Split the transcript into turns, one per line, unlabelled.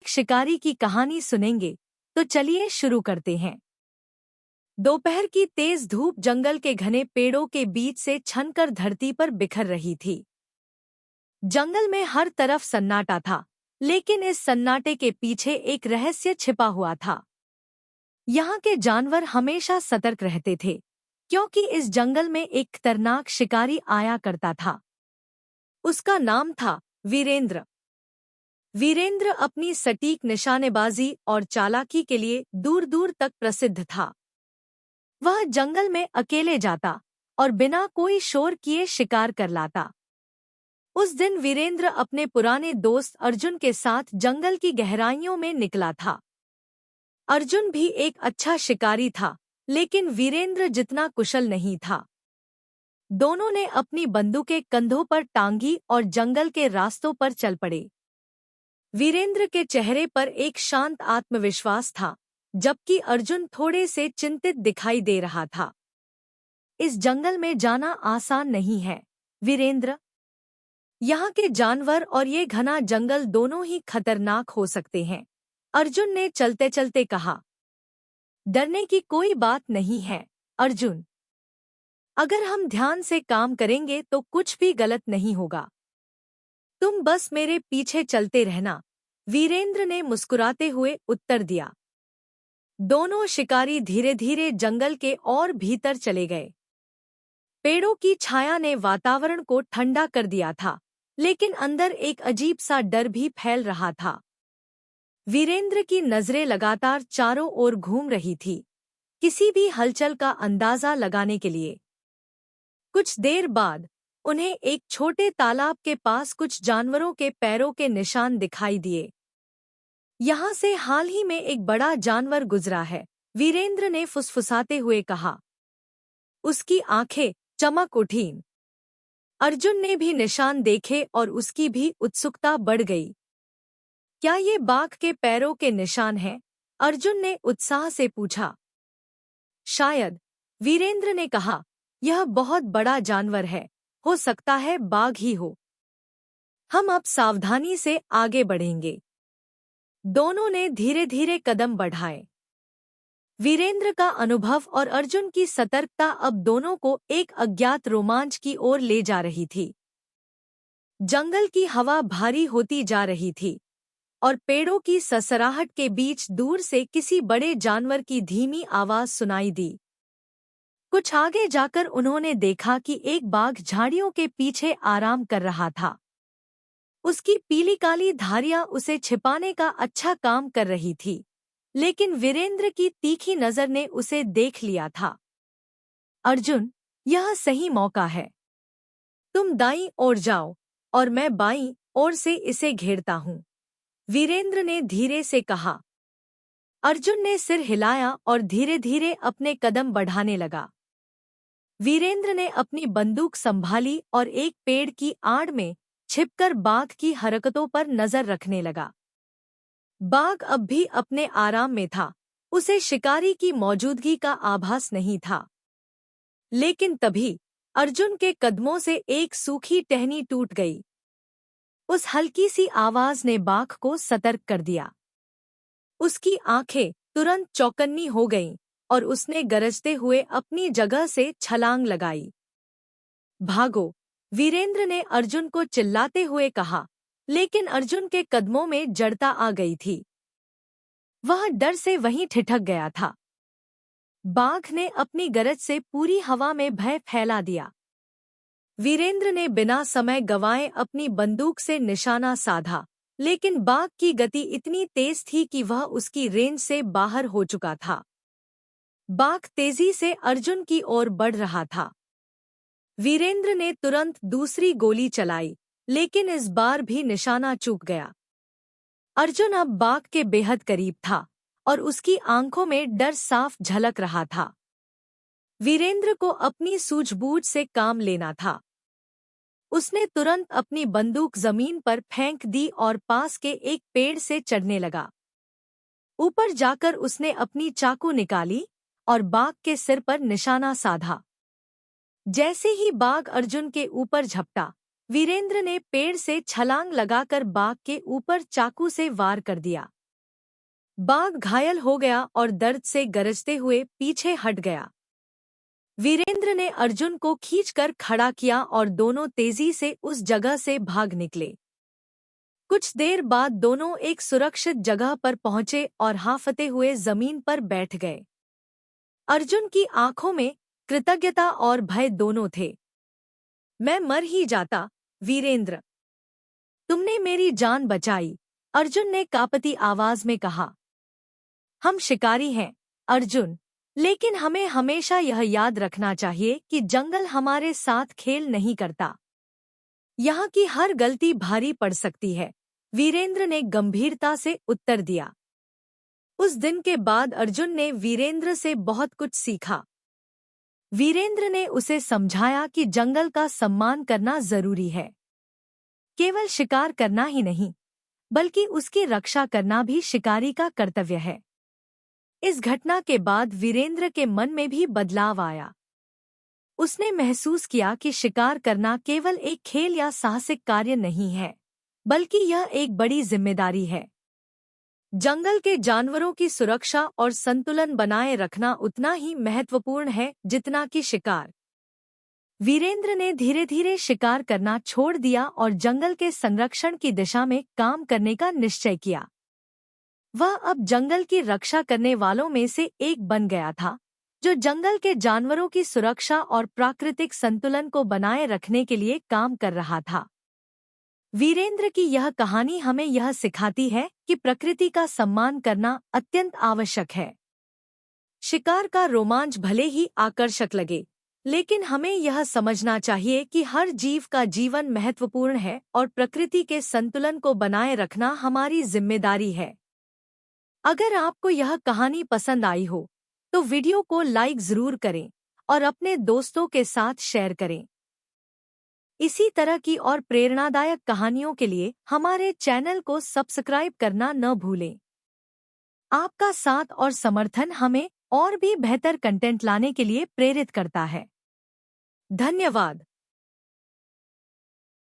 शिकारी की कहानी सुनेंगे, तो चलिए शुरू करते हैं। दोपहर की तेज धूप जंगल के घने पेड़ों के बीच से छनकर धरती पर बिखर रही थी। जंगल में हर तरफ सन्नाटा था, लेकिन इस सन्नाटे के पीछे एक रहस्य छिपा हुआ था। यहाँ के जानवर हमेशा सतर्क रहते थे, क्योंकि इस जंगल में एक खतरनाक शिकारी आया करता था। उसका नाम था वीरेंद्र। वीरेंद्र अपनी सटीक निशानेबाजी और चालाकी के लिए दूर दूर तक प्रसिद्ध था। वह जंगल में अकेले जाता और बिना कोई शोर किए शिकार कर लाता। उस दिन वीरेंद्र अपने पुराने दोस्त अर्जुन के साथ जंगल की गहराइयों में निकला था। अर्जुन भी एक अच्छा शिकारी था, लेकिन वीरेंद्र जितना कुशल नहीं था। दोनों ने अपनी बंदूकें कंधों पर टांगी और जंगल के रास्तों पर चल पड़े। वीरेंद्र के चेहरे पर एक शांत आत्मविश्वास था, जबकि अर्जुन थोड़े से चिंतित दिखाई दे रहा था। इस जंगल में जाना आसान नहीं है, वीरेंद्र। यहाँ के जानवर और ये घना जंगल दोनों ही खतरनाक हो सकते हैं, अर्जुन ने चलते चलते कहा। डरने की कोई बात नहीं है, अर्जुन। अगर हम ध्यान से काम करेंगे तो कुछ भी गलत नहीं होगा। तुम बस मेरे पीछे चलते रहना, वीरेंद्र ने मुस्कुराते हुए उत्तर दिया। दोनों शिकारी धीरे धीरे जंगल के और भीतर चले गए। पेड़ों की छाया ने वातावरण को ठंडा कर दिया था, लेकिन अंदर एक अजीब सा डर भी फैल रहा था। वीरेंद्र की नजरें लगातार चारों ओर घूम रही थी, किसी भी हलचल का अंदाजा लगाने के लिए। कुछ देर बाद उन्हें एक छोटे तालाब के पास कुछ जानवरों के पैरों के निशान दिखाई दिए। यहाँ से हाल ही में एक बड़ा जानवर गुजरा है, वीरेंद्र ने फुसफुसाते हुए कहा। उसकी आंखें चमक उठीं। अर्जुन ने भी निशान देखे और उसकी भी उत्सुकता बढ़ गई। क्या ये बाघ के पैरों के निशान हैं? अर्जुन ने उत्साह से पूछा। शायद, वीरेंद्र ने कहा। यह बहुत बड़ा जानवर है, हो सकता है बाघ ही हो। हम अब सावधानी से आगे बढ़ेंगे। दोनों ने धीरे धीरे कदम बढ़ाए। वीरेंद्र का अनुभव और अर्जुन की सतर्कता अब दोनों को एक अज्ञात रोमांच की ओर ले जा रही थी। जंगल की हवा भारी होती जा रही थी और पेड़ों की ससराहट के बीच दूर से किसी बड़े जानवर की धीमी आवाज सुनाई दी। कुछ आगे जाकर उन्होंने देखा कि एक बाघ झाड़ियों के पीछे आराम कर रहा था। उसकी पीली काली धारियां उसे छिपाने का अच्छा काम कर रही थी, लेकिन वीरेंद्र की तीखी नजर ने उसे देख लिया था। अर्जुन, यह सही मौका है। तुम दाईं ओर जाओ और मैं बाईं ओर से इसे घेरता हूँ, वीरेंद्र ने धीरे से कहा। अर्जुन ने सिर हिलाया और धीरे धीरे अपने कदम बढ़ाने लगा। वीरेंद्र ने अपनी बंदूक संभाली और एक पेड़ की आड़ में छिपकर बाघ की हरकतों पर नजर रखने लगा। बाघ अब भी अपने आराम में था, उसे शिकारी की मौजूदगी का आभास नहीं था। लेकिन तभी अर्जुन के कदमों से एक सूखी टहनी टूट गई। उस हल्की सी आवाज ने बाघ को सतर्क कर दिया। उसकी आंखें तुरंत चौकन्नी हो गईं और उसने गरजते हुए अपनी जगह से छलांग लगाई। भागो, वीरेंद्र ने अर्जुन को चिल्लाते हुए कहा, लेकिन अर्जुन के कदमों में जड़ता आ गई थी। वह डर से वहीं ठिठक गया था। बाघ ने अपनी गरज से पूरी हवा में भय फैला दिया। वीरेंद्र ने बिना समय गंवाए अपनी बंदूक से निशाना साधा, लेकिन बाघ की गति इतनी तेज थी कि वह उसकी रेंज से बाहर हो चुका था। बाघ तेजी से अर्जुन की ओर बढ़ रहा था। वीरेंद्र ने तुरंत दूसरी गोली चलाई, लेकिन इस बार भी निशाना चूक गया। अर्जुन अब बाघ के बेहद करीब था और उसकी आंखों में डर साफ झलक रहा था। वीरेंद्र को अपनी सूझबूझ से काम लेना था। उसने तुरंत अपनी बंदूक जमीन पर फेंक दी और पास के एक पेड़ से चढ़ने लगा। ऊपर जाकर उसने अपनी चाकू निकाली और बाघ के सिर पर निशाना साधा। जैसे ही बाघ अर्जुन के ऊपर झपटा, वीरेंद्र ने पेड़ से छलांग लगाकर बाघ के ऊपर चाकू से वार कर दिया। बाघ घायल हो गया और दर्द से गरजते हुए पीछे हट गया। वीरेंद्र ने अर्जुन को खींचकर खड़ा किया और दोनों तेजी से उस जगह से भाग निकले। कुछ देर बाद दोनों एक सुरक्षित जगह पर पहुंचे और हांफते हुए जमीन पर बैठ गए। अर्जुन की आंखों में कृतज्ञता और भय दोनों थे। मैं मर ही जाता, वीरेंद्र। तुमने मेरी जान बचाई, अर्जुन ने कांपती आवाज में कहा। हम शिकारी हैं, अर्जुन, लेकिन हमें हमेशा यह याद रखना चाहिए कि जंगल हमारे साथ खेल नहीं करता। यहाँ की हर गलती भारी पड़ सकती है, वीरेंद्र ने गंभीरता से उत्तर दिया। उस दिन के बाद अर्जुन ने वीरेंद्र से बहुत कुछ सीखा। वीरेंद्र ने उसे समझाया कि जंगल का सम्मान करना जरूरी है। केवल शिकार करना ही नहीं, बल्कि उसकी रक्षा करना भी शिकारी का कर्तव्य है। इस घटना के बाद वीरेंद्र के मन में भी बदलाव आया। उसने महसूस किया कि शिकार करना केवल एक खेल या साहसिक कार्य नहीं है, बल्कि यह एक बड़ी जिम्मेदारी है। जंगल के जानवरों की सुरक्षा और संतुलन बनाए रखना उतना ही महत्वपूर्ण है जितना कि शिकार। वीरेंद्र ने धीरे धीरे शिकार करना छोड़ दिया और जंगल के संरक्षण की दिशा में काम करने का निश्चय किया। वह अब जंगल की रक्षा करने वालों में से एक बन गया था, जो जंगल के जानवरों की सुरक्षा और प्राकृतिक संतुलन को बनाए रखने के लिए काम कर रहा था। वीरेंद्र की यह कहानी हमें यह सिखाती है कि प्रकृति का सम्मान करना अत्यंत आवश्यक है। शिकार का रोमांच भले ही आकर्षक लगे, लेकिन हमें यह समझना चाहिए कि हर जीव का जीवन महत्वपूर्ण है और प्रकृति के संतुलन को बनाए रखना हमारी जिम्मेदारी है। अगर आपको यह कहानी पसंद आई हो, तो वीडियो को लाइक जरूर करें और अपने दोस्तों के साथ शेयर करें। इसी तरह की और प्रेरणादायक कहानियों के लिए हमारे चैनल को सब्सक्राइब करना न भूलें। आपका साथ और समर्थन हमें और भी बेहतर कंटेंट लाने के लिए प्रेरित करता है। धन्यवाद।